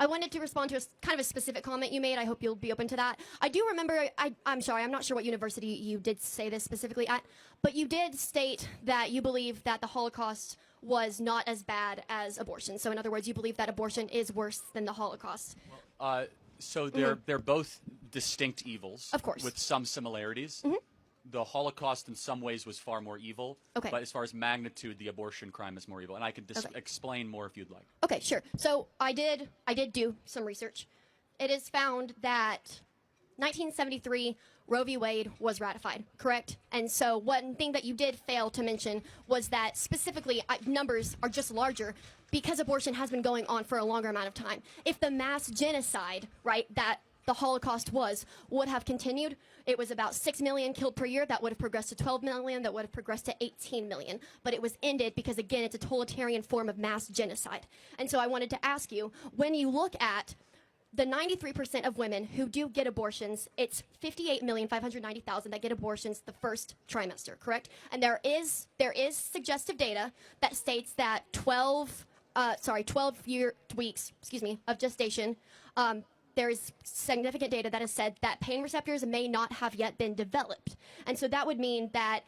I wanted to respond to kind of a specific comment you made. I hope you'll be open to that. I do remember, I'm sorry, I'm not sure what university you did say this specifically at, but you did state that you believe that the Holocaust was not as bad as abortion. So in other words, you believe that abortion is worse than the Holocaust. So they're both distinct evils, of course, with some similarities. The Holocaust in some ways was far more evil, but as far as magnitude, the abortion crime is more evil. And I can explain more if you'd like. Okay, sure. So I did do some research. It is found that 1973 Roe v. Wade was ratified, correct? And so one thing that you did fail to mention was that specifically numbers are just larger because abortion has been going on for a longer amount of time. If the mass genocide, right, that the Holocaust would have continued, it was about 6 million killed per year. That would have progressed to 12 million. That would have progressed to 18 million. But it was ended because, again, it's a totalitarian form of mass genocide. And so I wanted to ask you, when you look at the 93% of women who do get abortions, it's 58,590,000 that get abortions the first trimester, correct? And there is suggestive data that states that 12 weeks, of gestation, there is significant data that has said that pain receptors may not have yet been developed. And so that would mean that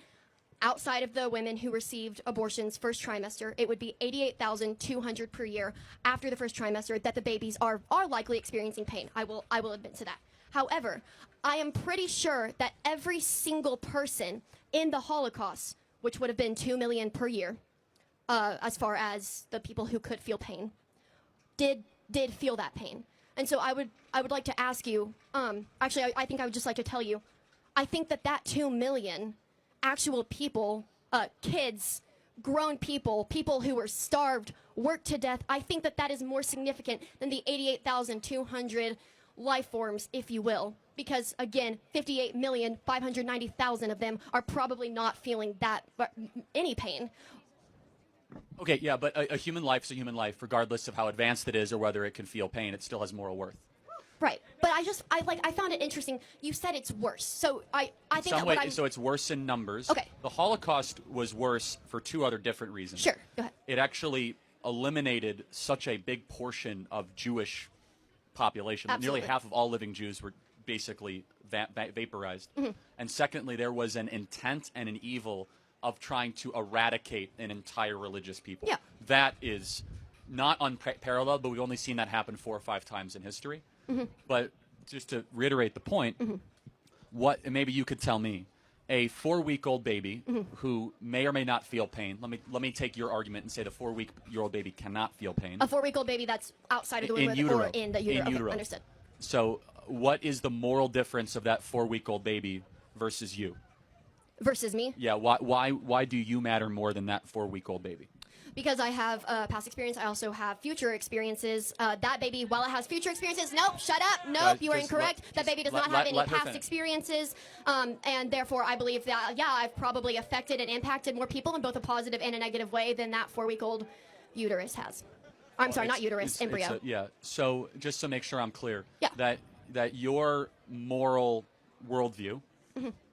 outside of the women who received abortions first trimester, it would be 88,200 per year after the first trimester that the babies are likely experiencing pain. I will admit to that. However, I am pretty sure that every single person in the Holocaust, which would have been 2 million per year, as far as the people who could feel pain, did feel that pain. And so I would like to ask you, actually, I think I would just like to tell you, I think that 2 million actual people, kids, grown people, people who were starved, worked to death, I think that is more significant than the 88,200 life forms, if you will. Because, again, 58,590,000 of them are probably not feeling any pain. Okay, yeah, but a human life is a human life, regardless of how advanced it is or whether it can feel pain. It still has moral worth. Right, but I found it interesting. You said it's worse, so I think so it's worse in numbers. Okay. The Holocaust was worse for two other different reasons. Sure, go ahead. It actually eliminated such a big portion of Jewish population. Absolutely. Nearly half of all living Jews were basically vaporized. And secondly, there was an intent and an evil of trying to eradicate an entire religious people. Yeah. That is not unparalleled, but we've only seen that happen 4 or 5 times in history. But just to reiterate the point, what maybe you could tell me, a 4-week-old baby who may or may not feel pain. Let me take your argument and say the 4-week-old baby cannot feel pain. A 4-week-old baby that's outside of the womb or in the utero. In utero. Okay, understood. So what is the moral difference of that 4-week-old baby versus you? Versus me? Yeah, why do you matter more than that 4-week-old baby? Because I have past experience, I also have future experiences. That baby, while it has future experiences, nope, shut up, nope, you are incorrect. That baby does not have any past experiences, and therefore I believe that, yeah, I've probably affected and impacted more people in both a positive and a negative way than that 4-week-old uterus has. I'm sorry, not uterus, embryo. Yeah, so just to make sure I'm clear, yeah. that your moral worldview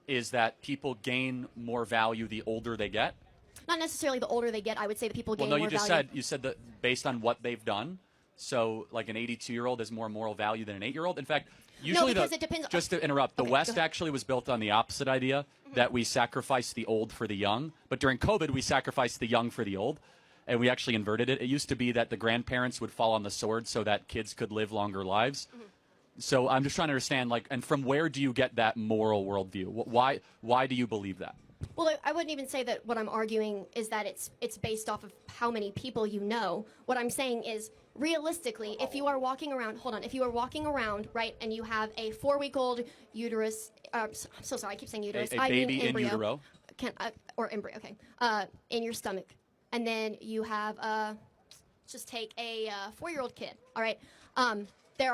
is that people gain more value the older they get? Not necessarily the older they get. I would say that people gain more value. Well, no, you said that based on what they've done. So, like an 82-year-old has more moral value than an 8-year-old. In fact, usually it depends. Just to interrupt, the West actually was built on the opposite idea that we sacrifice the old for the young. But during COVID, we sacrificed the young for the old, and we actually inverted it. It used to be that the grandparents would fall on the sword so that kids could live longer lives. So I'm just trying to understand, and from where do you get that moral worldview? Why do you believe that? Well, I wouldn't even say that what I'm arguing is that it's based off of how many people you know. What I'm saying is, realistically, if you are walking around, right, and you have a 4-week-old uterus, I'm so sorry, I keep saying uterus. A baby in utero. Or embryo, okay, in your stomach. And then you have, just take a 4-year-old kid, all right? There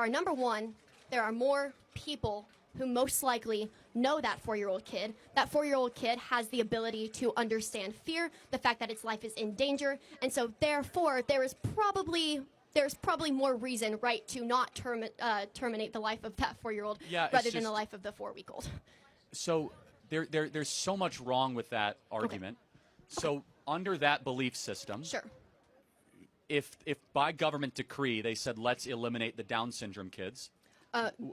are more people who most likely know that 4-year-old kid. That 4-year-old kid has the ability to understand fear, the fact that its life is in danger, and so therefore there's probably more reason, right, to not terminate the life of that 4-year-old rather than the life of the 4-week-old. So there's so much wrong with that argument. Okay. So under that belief system, sure, if by government decree they said let's eliminate the Down syndrome kids.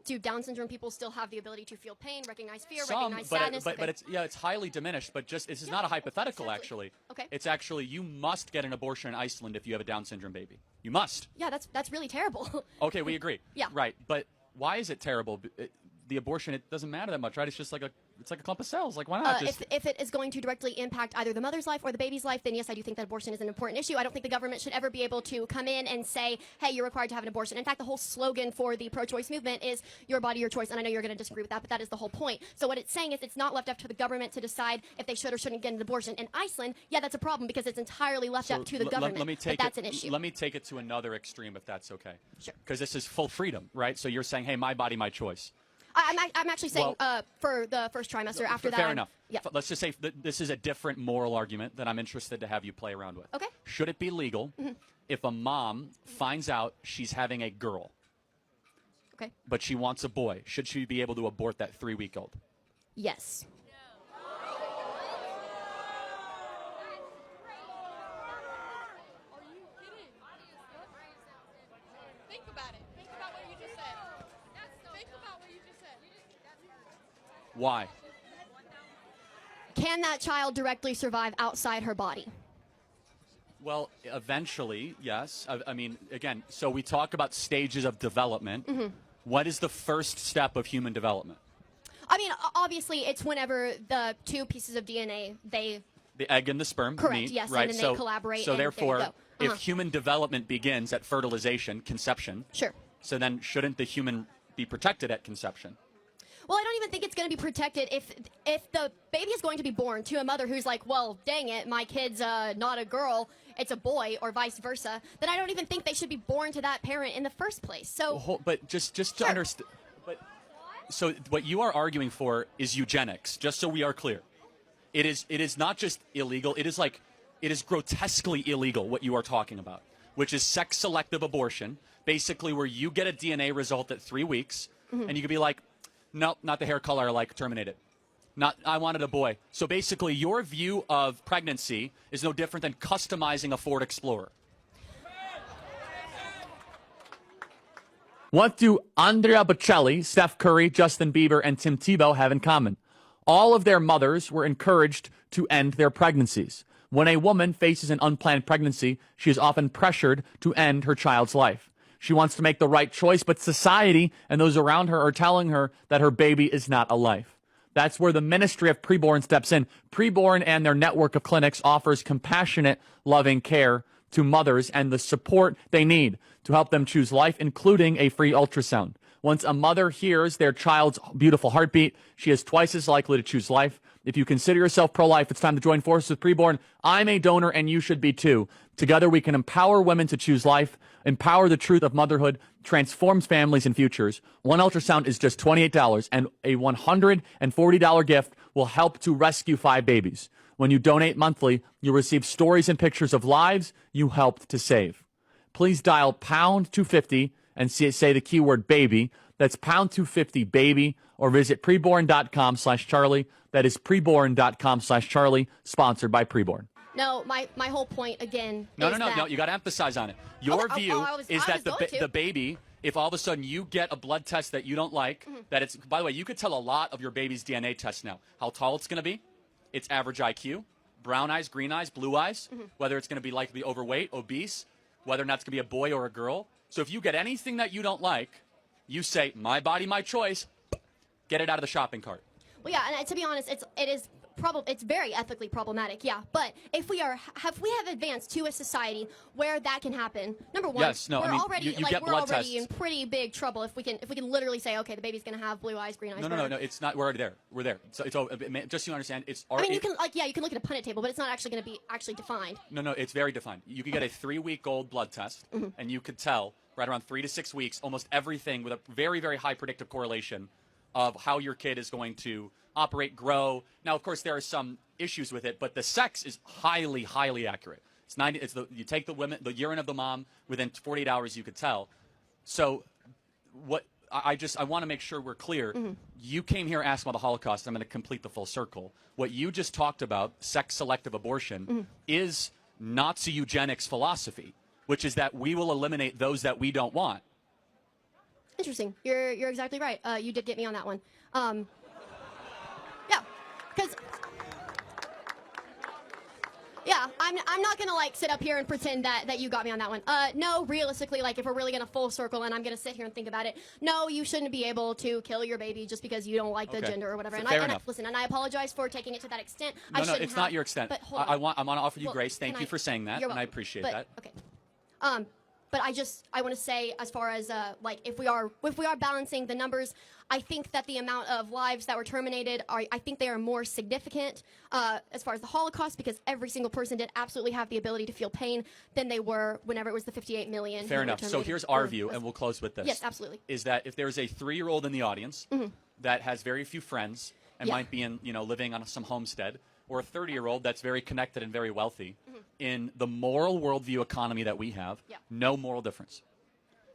Do Down syndrome people still have the ability to feel pain, recognize fear, Some, recognize but sadness? but it's highly diminished. But just this is not a hypothetical, exactly. actually. Okay. It's actually you must get an abortion in Iceland if you have a Down syndrome baby. You must. Yeah, that's really terrible. Okay, we agree. Yeah. Right, but why is it terrible? The abortion, it doesn't matter that much, right? It's just like a clump of cells. Like, why not just? If it is going to directly impact either the mother's life or the baby's life, then yes, I do think that abortion is an important issue. I don't think the government should ever be able to come in and say, hey, you're required to have an abortion. In fact, the whole slogan for the pro-choice movement is your body, your choice. And I know you're going to disagree with that, but that is the whole point. So what it's saying is it's not left up to the government to decide if they should or shouldn't get an abortion. In Iceland, yeah, that's a problem because it's entirely left up to the government. Let me take but that's an issue. Let me take it to another extreme, if that's okay. Sure. Because this is full freedom, right? So you're saying, hey, my body, my choice. I'm actually saying for the first trimester. After that, fair enough. Yeah. Let's just say this is a different moral argument that I'm interested to have you play around with. Okay. Should it be legal if a mom finds out she's having a girl, Okay. but she wants a boy? Should she be able to abort that 3-week-old? Yes. Think about it. Think about what you just said. Think about what you just said. Why? Can that child directly survive outside her body? Well, eventually, yes. I mean, again, so we talk about stages of development. What is the first step of human development? I mean, obviously, it's whenever the two pieces of DNA The egg and the sperm Correct, meet, yes, right? and then they collaborate, So and there you therefore, go. if human development begins at fertilization, conception, Sure. so then shouldn't the human be protected at conception? Well, I don't even think it's going to be protected if the baby is going to be born to a mother who's like, well, dang it, my kid's not a girl, it's a boy, or vice versa. Then I don't even think they should be born to that parent in the first place. So, But just to Sure. understand, so what you are arguing for is eugenics. Just so we are clear, it is not just illegal. It is grotesquely illegal what you are talking about, which is sex selective abortion, basically where you get a DNA result at 3 weeks, and you could be like, nope, not the hair color I like, terminate it. Not, I wanted a boy. So basically, your view of pregnancy is no different than customizing a Ford Explorer. What do Andrea Bocelli, Steph Curry, Justin Bieber, and Tim Tebow have in common? All of their mothers were encouraged to end their pregnancies. When a woman faces an unplanned pregnancy, she is often pressured to end her child's life. She wants to make the right choice, but society and those around her are telling her that her baby is not a life. That's where the Ministry of Preborn steps in. Preborn and their network of clinics offers compassionate, loving care to mothers and the support they need to help them choose life, including a free ultrasound. Once a mother hears their child's beautiful heartbeat, she is twice as likely to choose life. If you consider yourself pro-life, it's time to join forces with Preborn. I'm a donor, and you should be too. Together, we can empower women to choose life, empower the truth of motherhood, transforms families and futures. One ultrasound is just $28, and a $140 gift will help to rescue 5 babies. When you donate monthly, you'll receive stories and pictures of lives you helped to save. Please dial pound 250 and say the keyword baby. That's pound 250 baby, or visit preborn.com/Charlie. That is preborn.com/Charlie, sponsored by Preborn. no, my whole point, again, No, is no, that you got to emphasize on it. Your view I was is that going to. the baby, if all of a sudden you get a blood test that you don't like, that it's, by the way, you could tell a lot of your baby's DNA tests now. How tall it's going to be, its average IQ, brown eyes, green eyes, blue eyes, whether it's going to be likely overweight, obese, whether or not it's going to be a boy or a girl. So if you get anything that you don't like, you say, my body, my choice, get it out of the shopping cart. Well, yeah, and to be honest, it's very ethically problematic, yeah. But if we have advanced to a society where that can happen, number one, Yes, no, we're I mean, already you get we're blood already tests. in pretty big trouble if we can literally say, okay, the baby's gonna have blue eyes, green eyes. No, whatever. it's not. We're already there. We're there. So just so you understand, it's I already. mean, you can look at a Punnett table, but it's not actually going to be actually defined. No, it's very defined. You could get a 3-week-old blood test, and you could tell right around 3 to 6 weeks almost everything with a very, very high predictive correlation of how your kid is going to operate, grow. Now, of course, there are some issues with it, but the sex is highly, highly accurate. You take the urine of the mom within 48 hours, you could tell. So, what I want to make sure we're clear. You came here asking about the Holocaust. I'm going to complete the full circle. What you just talked about, sex selective abortion, is Nazi eugenics philosophy. which is that we will eliminate those that we don't want. Interesting. You're exactly right. You did get me on that one. Yeah, because yeah, I'm not gonna like sit up here and pretend that you got me on that one. No, realistically, like if we're really gonna full circle and I'm gonna sit here and think about it, no, you shouldn't be able to kill your baby just because you don't like the Okay. gender or whatever. And Fair I enough. listen, and I apologize for taking it to that extent. I No, shouldn't it's have, not your extent. But hold on. I want to offer you Well, grace. Thank can you I- for saying that, You're and I welcome. appreciate But- that. Okay. But I want to say, as far as like if we are balancing the numbers, I think that the amount of lives that were terminated I think they are more significant as far as the Holocaust, because every single person did absolutely have the ability to feel pain than they were whenever it was the 58 million. who Fair were enough. So terminated here's our or view, was- and we'll close with this. Yes, absolutely. Is that if there's a 3-year-old in the audience that has very few friends and Yeah. might be living on some homestead, or a 30-year-old that's very connected and very wealthy, in the moral worldview economy that we have, Yeah. no moral difference.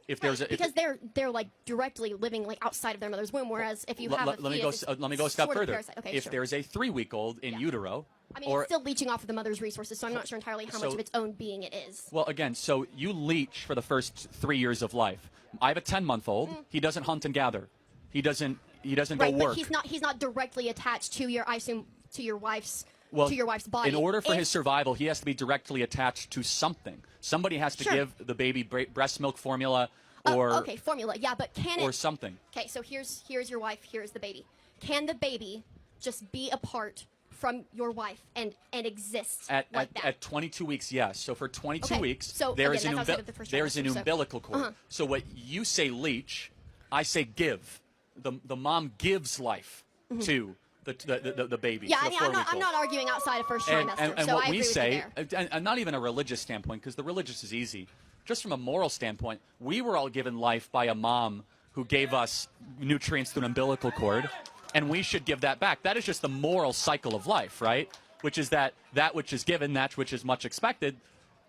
If there's Right, a, if, because they're like directly living like outside of their mother's womb, whereas if you have a let me go. fetus, Let me go a it's step sort of further. parasite. Okay, If sure. there's a 3-week-old in Yeah. utero, I mean, or it's still leeching off of the mother's resources, so I'm not sure entirely how much So- of its own being it is. well, again, so you leech for the first 3 years of life. I have a 10-month-old. He doesn't hunt and gather. He doesn't Right, go but work. he's not directly attached to your, I assume, to your wife's body. In order for If- his survival, he has to be directly attached to something. Somebody has to Sure. give the baby breast milk formula Oh, or okay, formula, yeah, but can it? or something. Okay, so here's your wife, here's the baby. Can the baby just be apart from your wife and exist like that? At 22 weeks, yes. So for 22 Okay, weeks, so there again, is an that's outside of the first there's an trimester, so- umbilical cord. Uh-huh. So what you say leech, I say give. The mom gives life to the baby. Yeah, to I the mean, I'm 4-week-old. not arguing outside of first trimester, And so what I we agree say, with you there. and not even a religious standpoint, because the religious is easy. Just from a moral standpoint, we were all given life by a mom who gave us nutrients through an umbilical cord, and we should give that back. That is just the moral cycle of life, right? Which is that which is given, that which is much expected.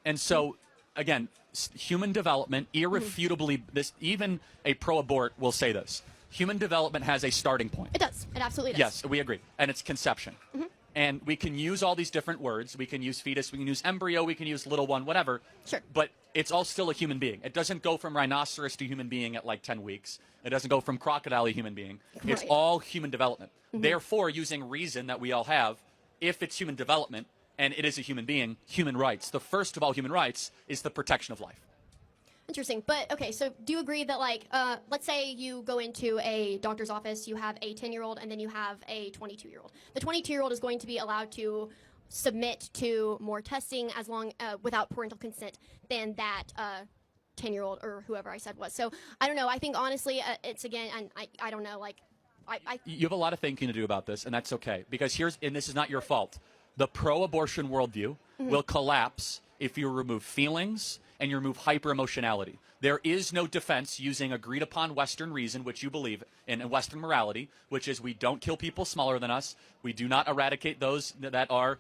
And so, again, human development, irrefutably, this even a pro-abort will say this. Human development has a starting point. It does. It absolutely does. Yes, we agree. And it's conception. And we can use all these different words. We can use fetus, we can use embryo, we can use little one, whatever. Sure. But it's all still a human being. It doesn't go from rhinoceros to human being at like 10 weeks. It doesn't go from crocodile to human being. It's Right. all human development. Therefore, using reason that we all have, if it's human development and it is a human being, human rights. The first of all human rights is the protection of life. Interesting. But okay, so do you agree that like let's say you go into a doctor's office, you have a 10-year-old and then you have a 22-year-old. The 22-year-old is going to be allowed to submit to more testing as long without parental consent than that 10-year-old or whoever I said was. So I don't know. I think honestly it's again, and I don't know, like I You have a lot of thinking to do about this, and that's okay. Because and this is not your fault. The pro-abortion worldview will collapse if you remove feelings and you remove hyper-emotionality. There is no defense using agreed-upon Western reason, which you believe in, and Western morality, which is we don't kill people smaller than us. We do not eradicate those that are,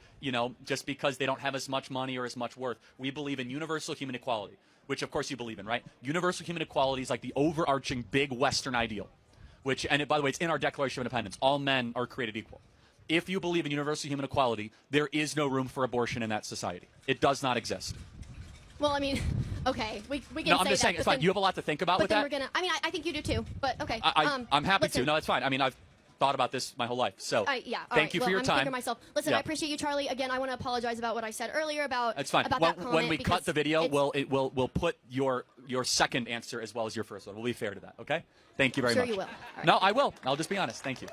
just because they don't have as much money or as much worth. We believe in universal human equality, which of course you believe in, right? Universal human equality is like the overarching big Western ideal, by the way, it's in our Declaration of Independence. All men are created equal. If you believe in universal human equality, there is no room for abortion in that society. It does not exist. well, I mean, okay, we can No, say I'm just that, saying, but it's fine. then- You have a lot to think about but with then that. we're gonna. I mean, I think you do too. But okay. I'm happy listen, to. No, it's fine. I mean, I've thought about this my whole life. So Yeah. all thank right, you for well, your I'm time. thinking myself. Listen, Yeah. I appreciate you, Charlie. Again, I want to apologize about what I said earlier about. It's fine. About When, that comment when we cut because the video, it's- we'll put your second answer as well as your first one. We'll be fair to that. Okay. Thank you very Sure much. you will. All right. No, I will. I'll just be honest. Thank you.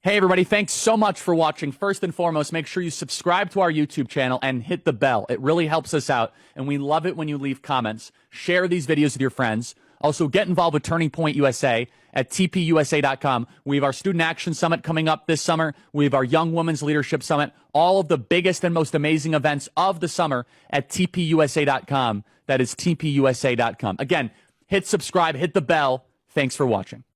Hey, everybody. Thanks so much for watching. First and foremost, make sure you subscribe to our YouTube channel and hit the bell. It really helps us out, and we love it when you leave comments. Share these videos with your friends. Also, get involved with Turning Point USA at tpusa.com. We have our Student Action Summit coming up this summer. We have our Young Women's Leadership Summit. All of the biggest and most amazing events of the summer at tpusa.com. That is tpusa.com. Again, hit subscribe, hit the bell. Thanks for watching.